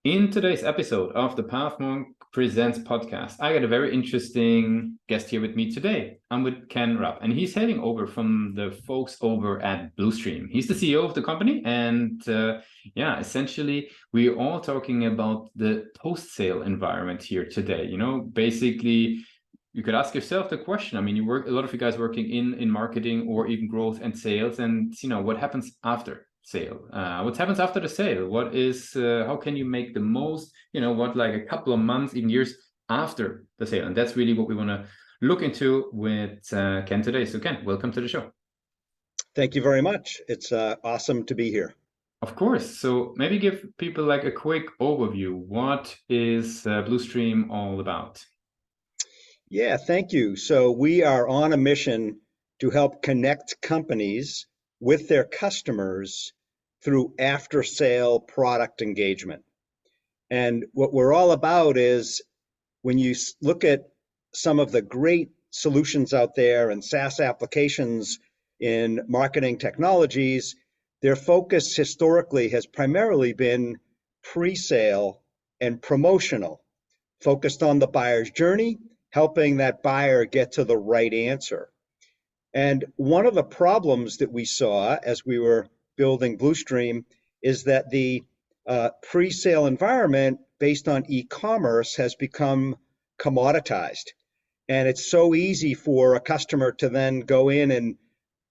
In today's episode of the Pathmonk Presents podcast, I got a very interesting guest here with me today. I'm with Ken Rapp, and he's heading over from the folks over at Blustream. He's the CEO of the company, and essentially, we're all talking about the post-sale environment here today. Basically, you could ask yourself the question. I mean, a lot of you guys working in marketing or even growth and sales, and what happens after sale? What happens after the sale? How can you make the most, like a couple of months, even years after the sale? And that's really what we want to look into with Ken today. So Ken, welcome to the show. Thank you very much. It's awesome to be here. Of course. So maybe give people like a quick overview. What is Blustream all about? Yeah, thank you. So we are on a mission to help connect companies with their customers through after-sale product engagement. And what we're all about is when you look at some of the great solutions out there and SaaS applications in marketing technologies, their focus historically has primarily been pre-sale and promotional, focused on the buyer's journey, helping that buyer get to the right answer. And one of the problems that we saw as we were building Blustream is that the pre-sale environment based on e-commerce has become commoditized. And it's so easy for a customer to then go in and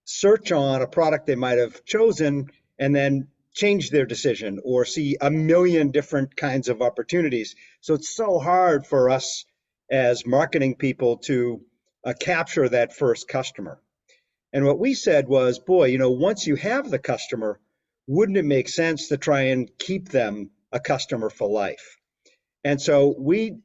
search on a product they might have chosen and then change their decision or see a million different kinds of opportunities. So it's so hard for us as marketing people to capture that first customer. And what we said was, boy, once you have the customer, wouldn't it make sense to try and keep them a customer for life? And so we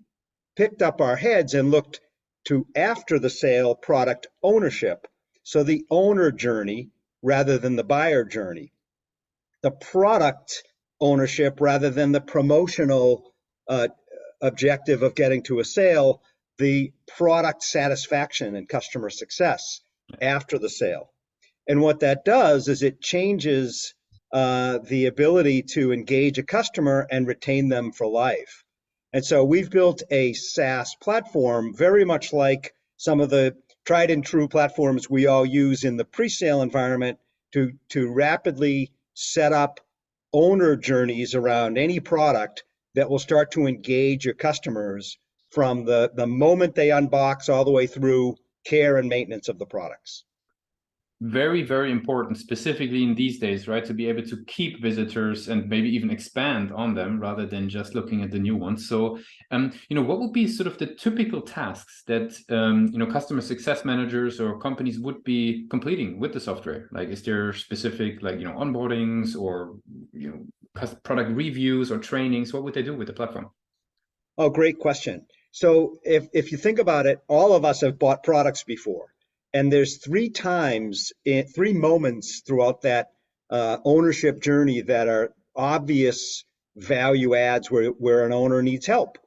picked up our heads and looked to after the sale product ownership. So the owner journey rather than the buyer journey, the product ownership rather than the promotional objective of getting to a sale, the product satisfaction and customer success after the sale. And what that does is it changes the ability to engage a customer and retain them for life. And so we've built a SaaS platform very much like some of the tried and true platforms we all use in the pre-sale environment to rapidly set up owner journeys around any product that will start to engage your customers from the moment they unbox all the way through care and maintenance of the products. Very, very important, specifically in these days, right? To be able to keep visitors and maybe even expand on them rather than just looking at the new ones. So, what would be sort of the typical tasks that, customer success managers or companies would be completing with the software? Like, is there specific, onboardings or, product reviews or trainings? What would they do with the platform? Oh, great question. So if you think about it, all of us have bought products before. And there's three moments throughout that ownership journey that are obvious value adds where an owner needs help.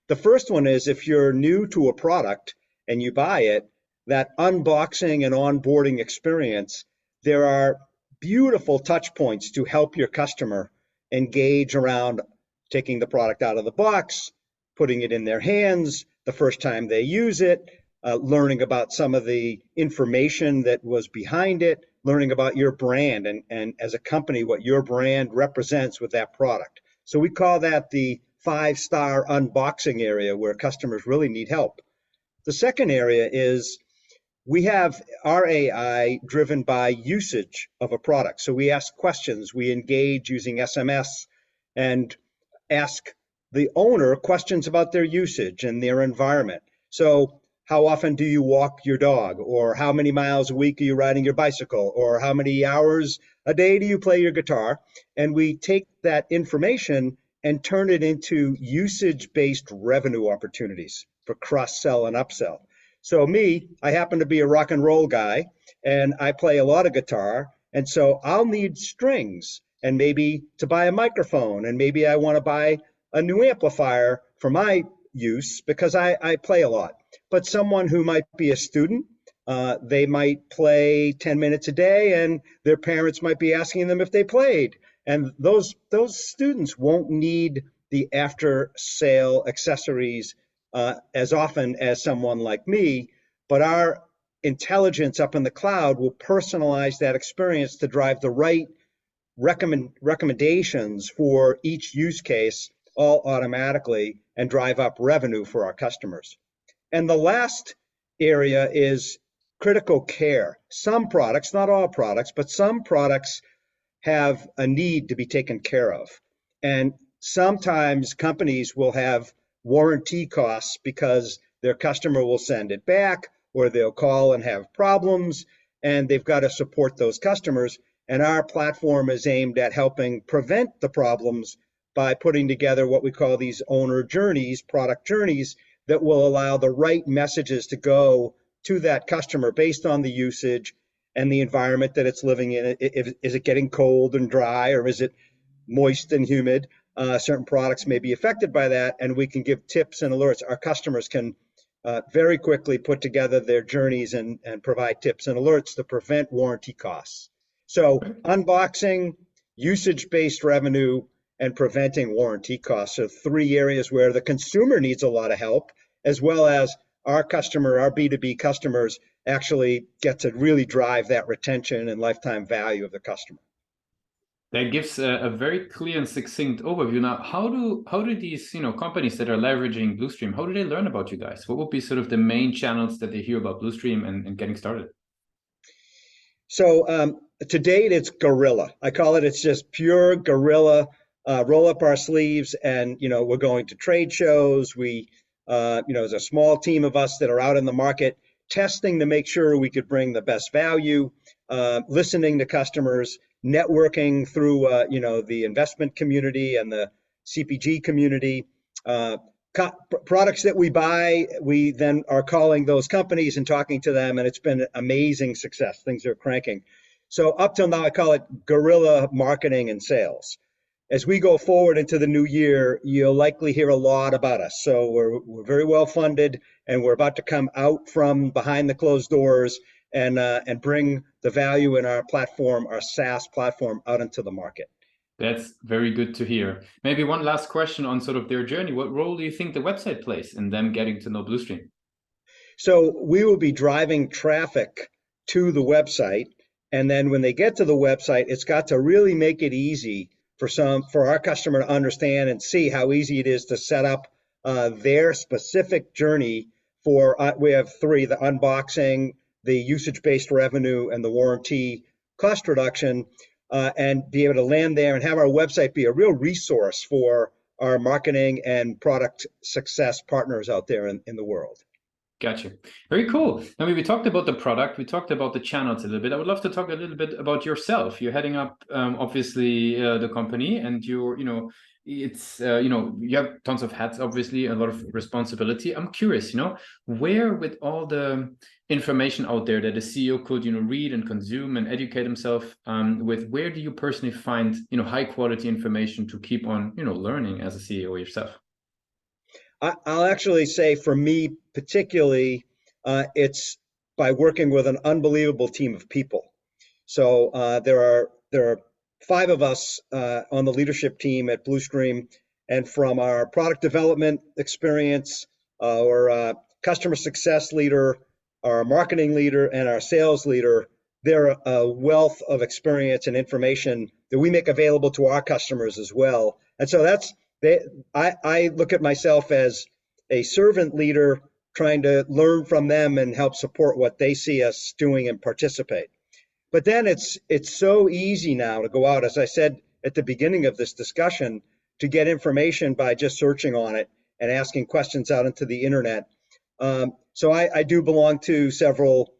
The first one is if you're new to a product and you buy it, that unboxing and onboarding experience, there are beautiful touch points to help your customer engage around taking the product out of the box, putting it in their hands, the first time they use it, learning about some of the information that was behind it, learning about your brand and as a company, what your brand represents with that product. So we call that the 5-star unboxing area where customers really need help. The second area is we have our AI driven by usage of a product. So we ask questions, we engage using SMS and ask the owner questions about their usage and their environment. So how often do you walk your dog? Or how many miles a week are you riding your bicycle? Or how many hours a day do you play your guitar? And we take that information and turn it into usage-based revenue opportunities for cross-sell and upsell. So me, I happen to be a rock and roll guy, and I play a lot of guitar, and so I'll need strings and maybe to buy a microphone, and maybe I want to buy a new amplifier for my use because I play a lot. But someone who might be a student, they might play 10 minutes a day and their parents might be asking them if they played. And those students won't need the after sale accessories as often as someone like me, but our intelligence up in the cloud will personalize that experience to drive the right recommendations for each use case all automatically and drive up revenue for our customers. And the last area is critical care. Some products, not all products, but some products have a need to be taken care of. And sometimes companies will have warranty costs because their customer will send it back or they'll call and have problems, and they've got to support those customers. And our platform is aimed at helping prevent the problems by putting together what we call these owner journeys, product journeys, that will allow the right messages to go to that customer based on the usage and the environment that it's living in. Is it getting cold and dry, or is it moist and humid? Certain products may be affected by that, and we can give tips and alerts. Our customers can very quickly put together their journeys and provide tips and alerts to prevent warranty costs. So unboxing, usage-based revenue, and preventing warranty costs are three areas where the consumer needs a lot of help, as well as our customer, our B2B customers, actually get to really drive that retention and lifetime value of the customer. That gives a very clear and succinct overview. Now, how do these companies that are leveraging Blustream, how do they learn about you guys? What would be sort of the main channels that they hear about Blustream and getting started? So to date, it's guerrilla. I call it. It's just pure guerrilla. Roll up our sleeves, and we're going to trade shows. We there's a small team of us that are out in the market testing to make sure we could bring the best value, listening to customers, networking through the investment community and the CPG community. Products that we buy, we then are calling those companies and talking to them, and it's been amazing success. Things are cranking. So up till now, I call it guerrilla marketing and sales. As we go forward into the new year, you'll likely hear a lot about us. So we're very well funded, and we're about to come out from behind the closed doors and bring the value in our platform, our SaaS platform, out into the market. That's very good to hear. Maybe one last question on sort of their journey. What role do you think the website plays in them getting to know Blustream? So we will be driving traffic to the website, and then when they get to the website, it's got to really make it easy for our customer to understand and see how easy it is to set up their specific journey for. We have three: the unboxing, the usage-based revenue, and the warranty cost reduction, and be able to land there and have our website be a real resource for our marketing and product success partners out there in the world. Gotcha. Very cool. I mean, we talked about the product, we talked about the channels a little bit. I would love to talk a little bit about yourself. You're heading up, obviously, the company, and you have tons of hats, obviously, a lot of responsibility. I'm curious, where with all the information out there that a CEO could, read and consume and educate himself with, where do you personally find, high quality information to keep on, learning as a CEO yourself? I'll actually say, for me particularly, it's by working with an unbelievable team of people. So there are five of us on the leadership team at Blustream, and from our product development experience, our customer success leader, our marketing leader, and our sales leader, they're a wealth of experience and information that we make available to our customers as well. And so I look at myself as a servant leader trying to learn from them and help support what they see us doing and participate. But then it's so easy now to go out, as I said at the beginning of this discussion, to get information by just searching on it and asking questions out into the internet. So I do belong to several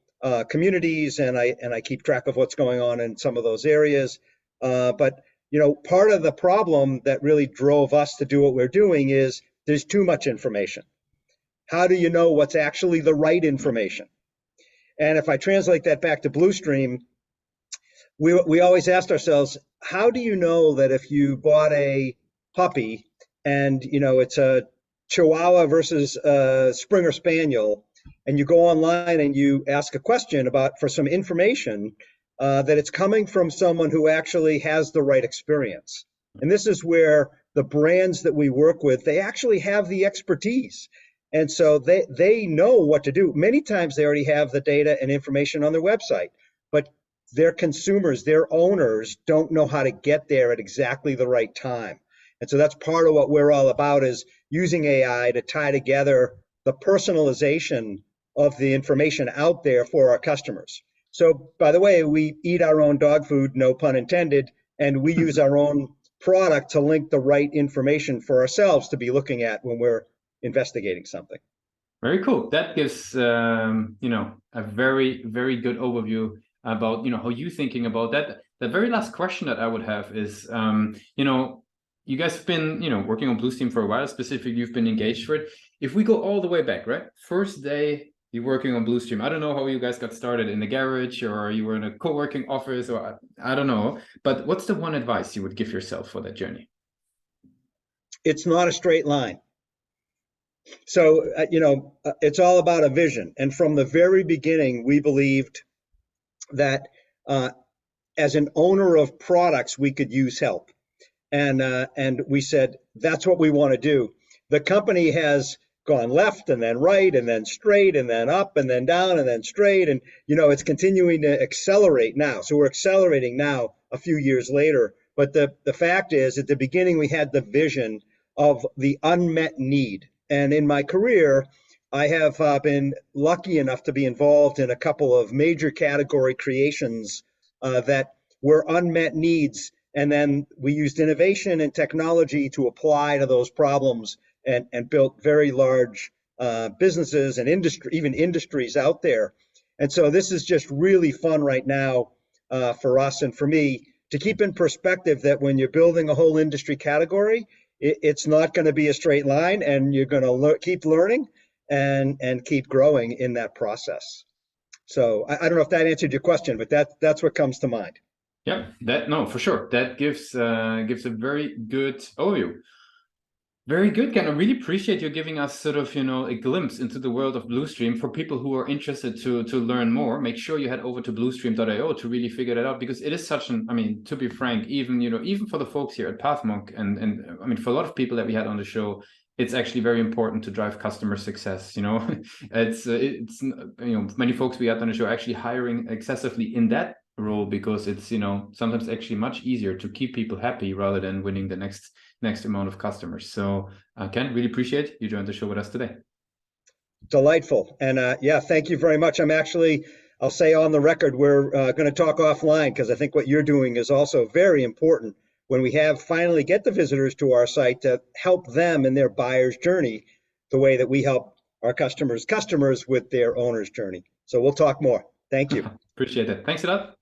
communities, and I keep track of what's going on in some of those areas. But part of the problem that really drove us to do what we're doing is there's too much information. How do you know what's actually the right information? And if I translate that back to Blustream, we always asked ourselves, how do you know that if you bought a puppy and it's a Chihuahua versus a Springer Spaniel, and you go online and you ask a question for some information, that it's coming from someone who actually has the right experience? And this is where the brands that we work with, they actually have the expertise. And so they know what to do. Many times they already have the data and information on their website, but their consumers, their owners don't know how to get there at exactly the right time. And so that's part of what we're all about, is using AI to tie together the personalization of the information out there for our customers. So, by the way, we eat our own dog food, no pun intended, and we use our own product to link the right information for ourselves to be looking at when we're investigating something. Very cool. That gives a very, very good overview about how you thinking about that. The very last question that I would have is you guys have been working on Blustream for a while. Specifically, you've been engaged with it. If we go all the way back, right? First day you're working on Blustream. I don't know how you guys got started, in the garage, or you were in a co-working office, or I don't know. But what's the one advice you would give yourself for that journey? It's not a straight line. So, it's all about a vision. And from the very beginning, we believed that as an owner of products, we could use help. And we said, that's what we want to do. The company has gone left and then right and then straight and then up and then down and then straight. And, it's continuing to accelerate now. So we're accelerating now a few years later. But the fact is, at the beginning, we had the vision of the unmet need. And in my career, I have been lucky enough to be involved in a couple of major category creations that were unmet needs. And then we used innovation and technology to apply to those problems and built very large businesses and even industries out there. And so this is just really fun right now for us and for me to keep in perspective that when you're building a whole industry category, it's not going to be a straight line, and you're going to keep learning and keep growing in that process. So I don't know if that answered your question, but that's what comes to mind. Yeah, no, for sure. That gives a very good overview. Very good, Ken. I really appreciate you giving us sort of, a glimpse into the world of Blustream. For people who are interested to learn more, make sure you head over to blustream.io to really figure that out, because it is such to be frank, even for the folks here at Pathmonk and for a lot of people that we had on the show, it's actually very important to drive customer success. It's many folks we had on the show are actually hiring excessively in that role, because it's sometimes actually much easier to keep people happy rather than winning the next amount of customers. So Ken, really appreciate you joined the show with us today. Delightful. And thank you very much. I'll say on the record, we're going to talk offline, because I think what you're doing is also very important when we finally get the visitors to our site, to help them in their buyer's journey the way that we help our customers with their owner's journey. So we'll talk more. Thank you. Appreciate it. Thanks a lot.